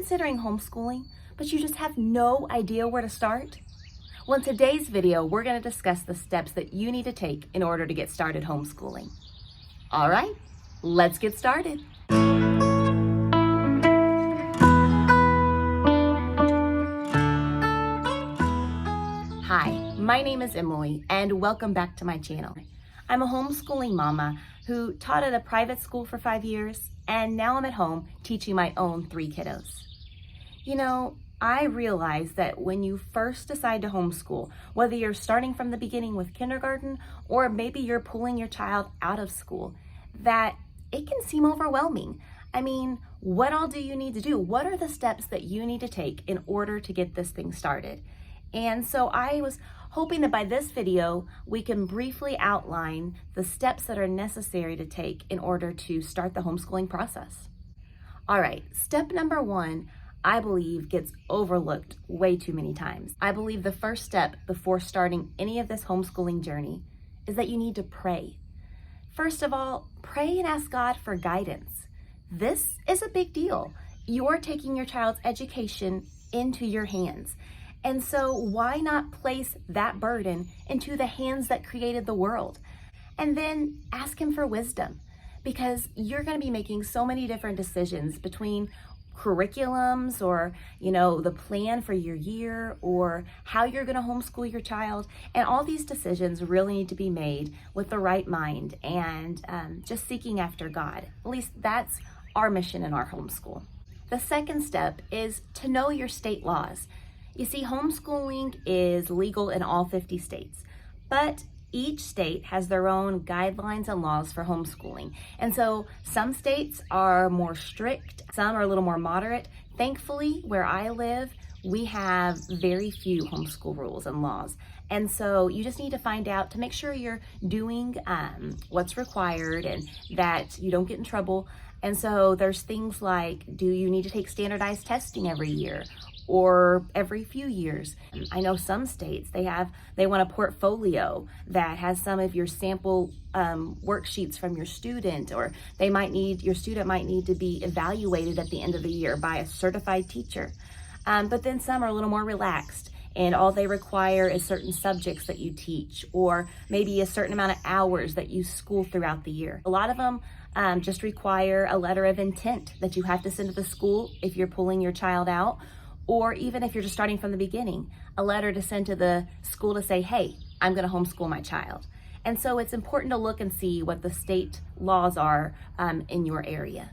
considering homeschooling, but you just have no idea where to start? Well, in today's video, we're going to discuss the steps that you need to take in order to get started homeschooling. All right, let's get started. Hi, my name is Emily, and welcome back to my channel. I'm a homeschooling mama who taught at a private school for 5 years, and now I'm at home teaching my own 3 kiddos. You know, I realize that when you first decide to homeschool, whether you're starting from the beginning with kindergarten or maybe you're pulling your child out of school, that it can seem overwhelming. I mean, what all do you need to do? What are the steps that you need to take in order to get this thing started? And so I was hoping that by this video, we can briefly outline the steps that are necessary to take in order to start the homeschooling process. All right, step number 1, I believe gets overlooked way too many times. I believe the first step before starting any of this homeschooling journey is that you need to pray. First of all, pray and ask God for guidance. This is a big deal. You're taking your child's education into your hands. And so why not place that burden into the hands that created the world? And then ask him for wisdom, because you're going to be making so many different decisions between curriculums or, the plan for your year or how you're going to homeschool your child. And all these decisions really need to be made with the right mind and just seeking after God. At least that's our mission in our homeschool. The second step is to know your state laws. You see, homeschooling is legal in all 50 states, but each state has their own guidelines and laws for homeschooling. And so some states are more strict, some are a little more moderate. Thankfully, where I live, we have very few homeschool rules and laws. And so you just need to find out to make sure you're doing what's required and that you don't get in trouble. And so there's things like, do you need to take standardized testing every year? Or every few years? I know some states, they want a portfolio that has some of your sample worksheets from your student, or your student might need to be evaluated at the end of the year by a certified teacher. But then some are a little more relaxed, and all they require is certain subjects that you teach, or maybe a certain amount of hours that you school throughout the year. A lot of them just require a letter of intent that you have to send to the school if you're pulling your child out, or even if you're just starting from the beginning, a letter to send to the school to say, hey, I'm going to homeschool my child. And so it's important to look and see what the state laws are in your area.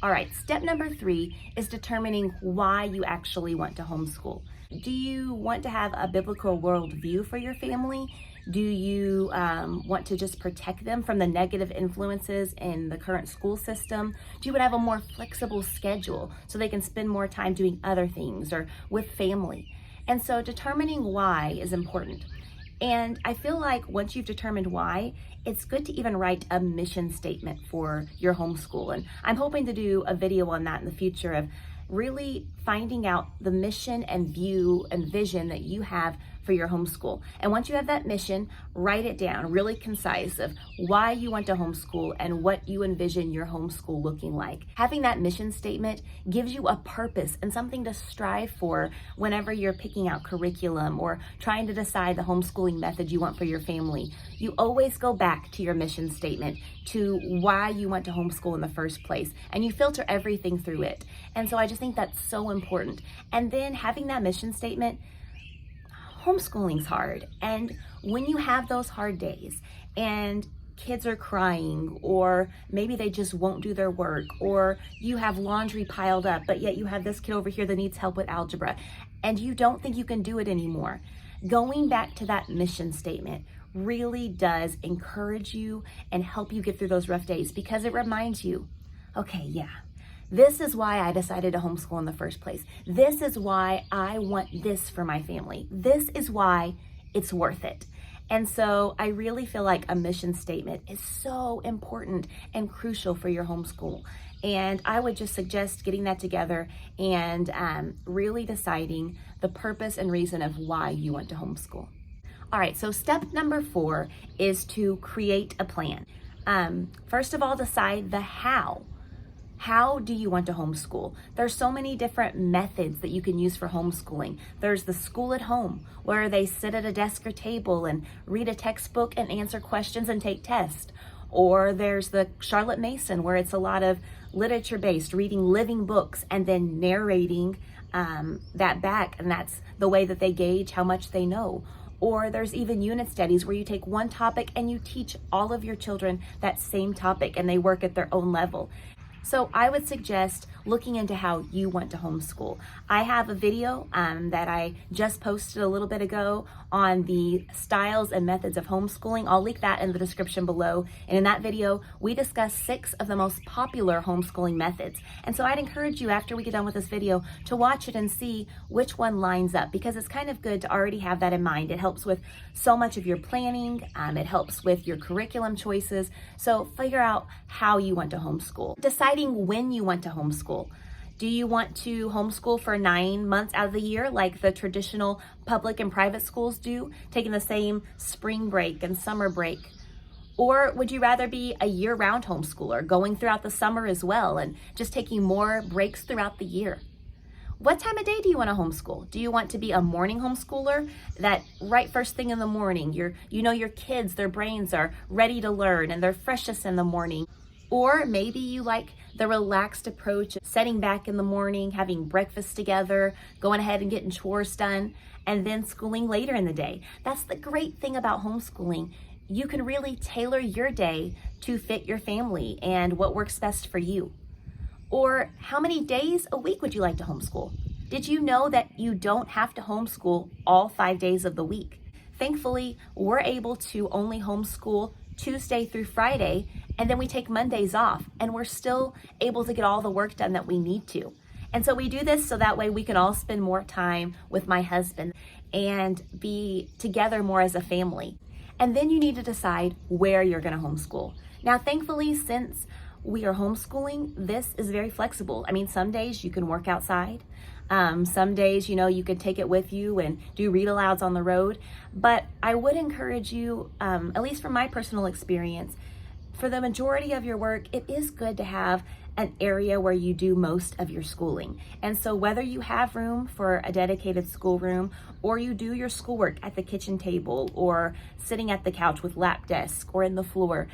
All right, step number 3 is determining why you actually want to homeschool. Do you want to have a biblical worldview for your family? Do you want to just protect them from the negative influences in the current school system? Do you want to have a more flexible schedule so they can spend more time doing other things or with family? And so determining why is important. And I feel like once you've determined why, it's good to even write a mission statement for your homeschool. And I'm hoping to do a video on that in the future of really finding out the mission and view and vision that you have for your homeschool. And once you have that mission, write it down, really concise of why you want to homeschool and what you envision your homeschool looking like. Having that mission statement gives you a purpose and something to strive for whenever you're picking out curriculum or trying to decide the homeschooling method you want for your family. You always go back to your mission statement, to why you want to homeschool in the first place, and you filter everything through it. And so I just think that's so important. And then having that mission statement, homeschooling's hard. And when you have those hard days and kids are crying, or maybe they just won't do their work, or you have laundry piled up, but yet you have this kid over here that needs help with algebra, and you don't think you can do it anymore, going back to that mission statement really does encourage you and help you get through those rough days, because it reminds you, okay, yeah, this is why I decided to homeschool in the first place. This is why I want this for my family. This is why it's worth it. And so I really feel like a mission statement is so important and crucial for your homeschool. And I would just suggest getting that together and really deciding the purpose and reason of why you want to homeschool. All right, so step number 4 is to create a plan. First of all, decide the how. How do you want to homeschool? There's so many different methods that you can use for homeschooling. There's the school at home, where they sit at a desk or table and read a textbook and answer questions and take tests. Or there's the Charlotte Mason, where it's a lot of literature-based, reading living books and then narrating that back, and that's the way that they gauge how much they know. Or there's even unit studies where you take one topic and you teach all of your children that same topic and they work at their own level. So I would suggest looking into how you want to homeschool. I have a video that I just posted a little bit ago on the styles and methods of homeschooling. I'll link that in the description below. And in that video, we discuss 6 of the most popular homeschooling methods. And so I'd encourage you, after we get done with this video, to watch it and see which one lines up, because it's kind of good to already have that in mind. It helps with so much of your planning. It helps with your curriculum choices. So figure out how you want to homeschool. Deciding when you want to homeschool. Do you want to homeschool for 9 months out of the year like the traditional public and private schools do, taking the same spring break and summer break? Or would you rather be a year-round homeschooler, going throughout the summer as well and just taking more breaks throughout the year? What time of day do you want to homeschool? Do you want to be a morning homeschooler, that right first thing in the morning, your kids, their brains are ready to learn and they're freshest in the morning? Or maybe you like the relaxed approach, setting back in the morning, having breakfast together, going ahead and getting chores done, and then schooling later in the day. That's the great thing about homeschooling. You can really tailor your day to fit your family and what works best for you. Or how many days a week would you like to homeschool? Did you know that you don't have to homeschool all 5 days of the week? Thankfully, we're able to only homeschool Tuesday through Friday, and then we take Mondays off, and we're still able to get all the work done that we need to. And so we do this so that way we can all spend more time with my husband and be together more as a family. And then you need to decide where you're going to homeschool. Now, thankfully, since we are homeschooling, this is very flexible. I mean, some days you can work outside. Some days, you can take it with you and do read alouds on the road. But I would encourage you, at least from my personal experience, for the majority of your work, it is good to have an area where you do most of your schooling. And so whether you have room for a dedicated schoolroom, or you do your schoolwork at the kitchen table or sitting at the couch with lap desk or in the floor,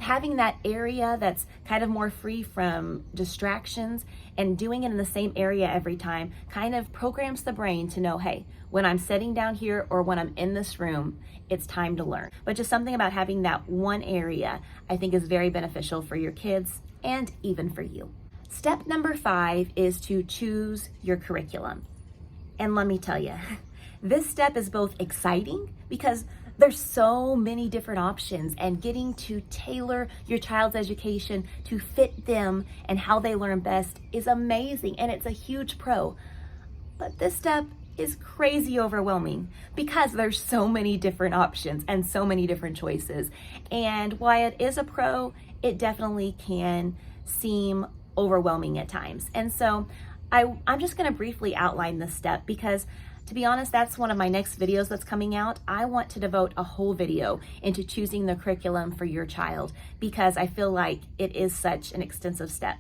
having that area that's kind of more free from distractions and doing it in the same area every time kind of programs the brain to know, hey, when I'm sitting down here or when I'm in this room, it's time to learn. But just something about having that one area, I think, is very beneficial for your kids and even for you. Step number 5 is to choose your curriculum. And let me tell you, this step is both exciting because there's so many different options, and getting to tailor your child's education to fit them and how they learn best is amazing, and it's a huge pro. But this step is crazy overwhelming because there's so many different options and so many different choices. And while it is a pro, it definitely can seem overwhelming at times. And so I'm just going to briefly outline this step because, to be honest, that's one of my next videos that's coming out. I want to devote a whole video into choosing the curriculum for your child because I feel like it is such an extensive step.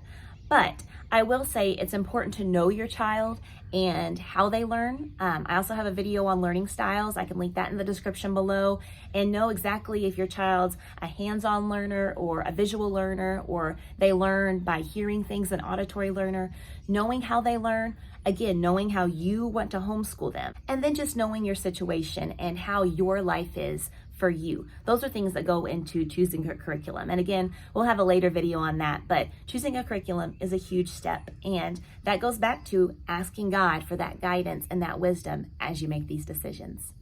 But I will say it's important to know your child and how they learn. I also have a video on learning styles. I can link that in the description below, and know exactly if your child's a hands-on learner or a visual learner, or they learn by hearing things, an auditory learner. Knowing how they learn, again, knowing how you want to homeschool them, and then just knowing your situation and how your life is for you. Those are things that go into choosing a curriculum. And again, we'll have a later video on that, but choosing a curriculum is a huge step. And that goes back to asking God for that guidance and that wisdom as you make these decisions.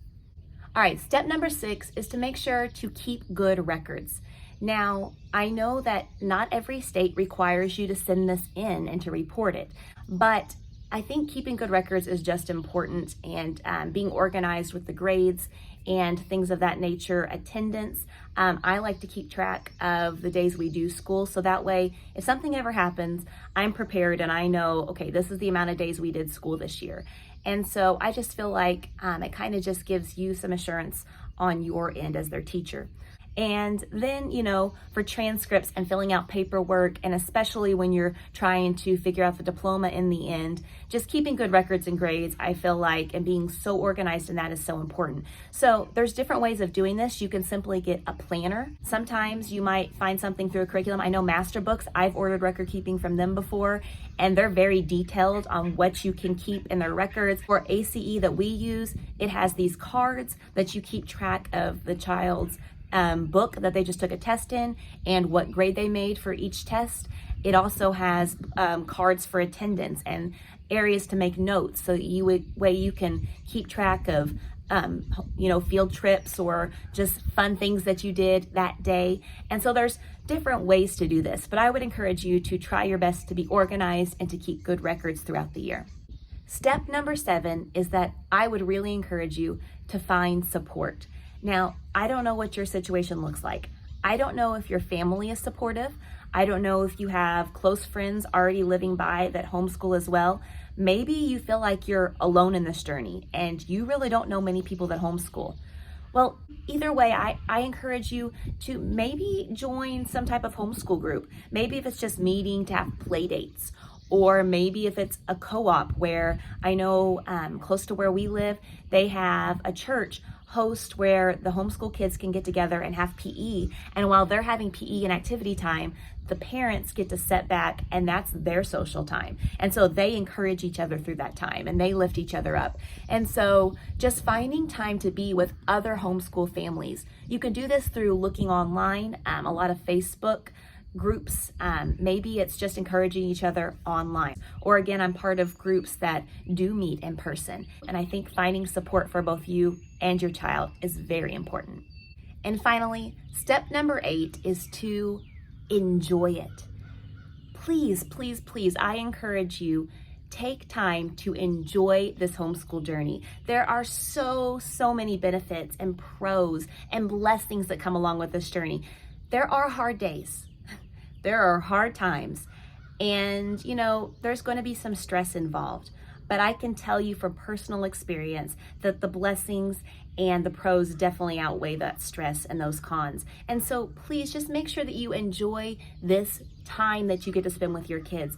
All right, step number 6 is to make sure to keep good records. Now, I know that not every state requires you to send this in and to report it, but I think keeping good records is just important, and being organized with the grades and things of that nature, attendance. I like to keep track of the days we do school, so that way if something ever happens, I'm prepared and I know, okay, this is the amount of days we did school this year. And so I just feel like it kind of just gives you some assurance on your end as their teacher. And then, for transcripts and filling out paperwork, and especially when you're trying to figure out the diploma in the end, just keeping good records and grades, I feel like, and being so organized in that is so important. So there's different ways of doing this. You can simply get a planner. Sometimes you might find something through a curriculum. I know Master Books, I've ordered record keeping from them before, and they're very detailed on what you can keep in their records. For ACE that we use, it has these cards that you keep track of the child's book that they just took a test in and what grade they made for each test. It also has cards for attendance and areas to make notes, so you can keep track of field trips or just fun things that you did that day. And so there's different ways to do this, but I would encourage you to try your best to be organized and to keep good records throughout the year. Step number 7 is that I would really encourage you to find support. Now, I don't know what your situation looks like. I don't know if your family is supportive. I don't know if you have close friends already living by that homeschool as well. Maybe you feel like you're alone in this journey and you really don't know many people that homeschool. Well, either way, I encourage you to maybe join some type of homeschool group. Maybe if it's just meeting to have play dates, or maybe if it's a co-op where I know close to where we live, they have a church host where the homeschool kids can get together and have PE. And while they're having PE and activity time, the parents get to sit back and that's their social time. And so they encourage each other through that time and they lift each other up. And so just finding time to be with other homeschool families. You can do this through looking online, a lot of Facebook groups. Maybe it's just encouraging each other online. Or again, I'm part of groups that do meet in person. And I think finding support for both you and your child is very important. And finally, step number 8 is to enjoy it. Please, please, please, I encourage you, take time to enjoy this homeschool journey. There are so many benefits and pros and blessings that come along with this journey. There are hard days. There are hard times, and there's going to be some stress involved, but I can tell you from personal experience that the blessings and the pros definitely outweigh that stress and those cons. And so please just make sure that you enjoy this time that you get to spend with your kids.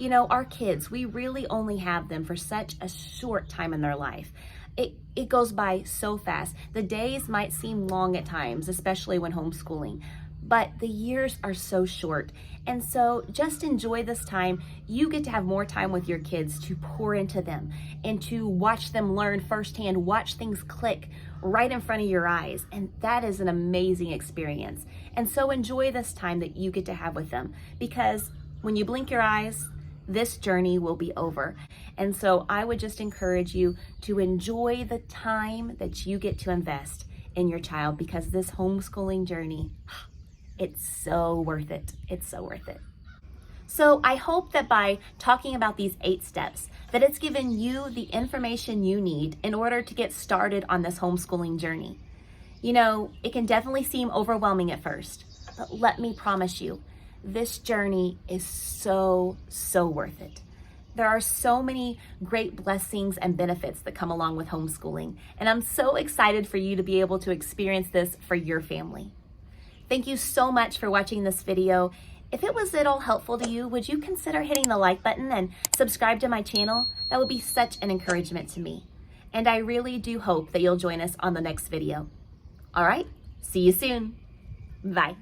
Our kids, we really only have them for such a short time in their life. It goes by so fast. The days might seem long at times, especially when homeschooling, but the years are so short. And so just enjoy this time. You get to have more time with your kids to pour into them and to watch them learn firsthand, watch things click right in front of your eyes. And that is an amazing experience. And so enjoy this time that you get to have with them, because when you blink your eyes, this journey will be over. And so I would just encourage you to enjoy the time that you get to invest in your child, because this homeschooling journey, it's so worth it. It's so worth it. So I hope that by talking about these 8 steps, that it's given you the information you need in order to get started on this homeschooling journey. It can definitely seem overwhelming at first, but let me promise you, this journey is so worth it. There are so many great blessings and benefits that come along with homeschooling, and I'm so excited for you to be able to experience this for your family. Thank you so much for watching this video. If it was at all helpful to you, would you consider hitting the like button and subscribe to my channel? That would be such an encouragement to me. And I really do hope that you'll join us on the next video. All right, see you soon. Bye.